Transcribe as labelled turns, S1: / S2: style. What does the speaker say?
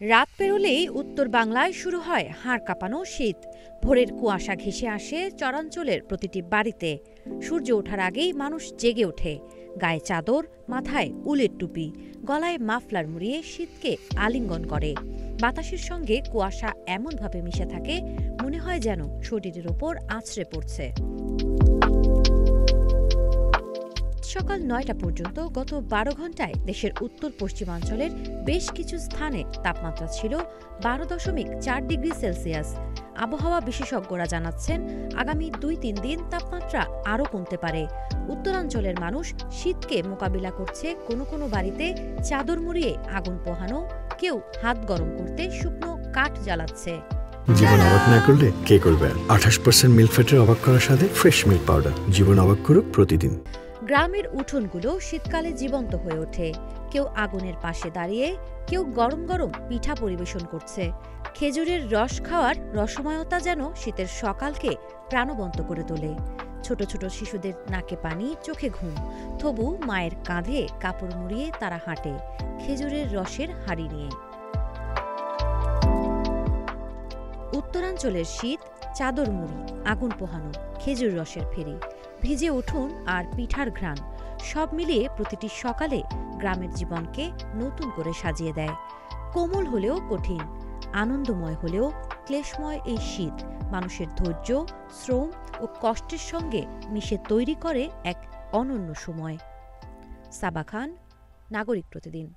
S1: রাত পেরোলেই উত্তর বাংলায় শুরু হয় হাড় কাঁপানো শীত। ভোরের কুয়াশা ঘেঁষে আসে চরাঞ্চলের প্রতিটি বাড়িতে। সূর্য ওঠার আগেই মানুষ জেগে ওঠে, গায়ে চাদর, মাথায় উলের টুপি, গলায় মাফলার মুড়িয়ে শীতকে আলিঙ্গন করে। বাতাসের সঙ্গে কুয়াশা এমনভাবে মিশে থাকে, মনে হয় যেন শরীরের ওপর আছড়ে পড়ছে। সকাল ৯টা পর্যন্ত গত ১২ ঘন্টায় দেশের উত্তর পশ্চিমাঞ্চলের বেশ কিছু স্থানে তাপমাত্রা ছিল ১২.৪ ডিগ্রি সেলসিয়াস। আবহাওয়া বিশেষজ্ঞরা জানাচ্ছেন, আগামী ২-৩ দিন তাপমাত্রা আরও কমতে পারে। উত্তরাঞ্চলের মানুষ শীতকে মোকাবিলা করছে কোনো কোনো বাড়িতে চাদর মুড়িয়ে আগুন পোহানো, কেউ হাত গরম করতে শুকনো কাঠ জ্বালাচ্ছে।
S2: জীবন অবাক না করলে কে করবে? ২৮% মিল্ক ফ্যাটের অবাক করার সাথে ফ্রেশ মিল্ক পাউডার। জীবন অবাক করুক প্রতিদিন।
S1: গ্রামের উঠোনগুলো শীতকালে জীবন্ত হয়ে ওঠে। কেউ আগুনের পাশে দাঁড়িয়ে, কেউ গরম গরম পিঠা পরিবেশন করছে। খেজুরের রস খাওয়ার রসময়তা যেন শীতের সকালকে প্রাণবন্ত করে তোলে। ছোট ছোট শিশুদের নাকে পানি, চোখে ঘুম, তবু মায়ের কাঁধে কাপড় মুড়িয়ে তারা হাঁটে খেজুরের রসের হাঁড়ি নিয়ে। উত্তরাঞ্চলের শীত, চাদর মুড়ি, আগুন পোহানো, খেজুর রসের ফেরি, ভিজে উঠোন আর পিঠার ঘ্রাণ, সব মিলিয়ে প্রতিটি সকালে গ্রামের জীবনকে নতুন করে সাজিয়ে দেয়। কোমল হলেও কঠিন, আনন্দময় হলেও ক্লেশময় এই শীত মানুষের ধৈর্য, শ্রম ও কষ্টের সঙ্গে মিশে তৈরি করে এক অনন্য সময়। সাবা খান, নাগরিক প্রতিদিন।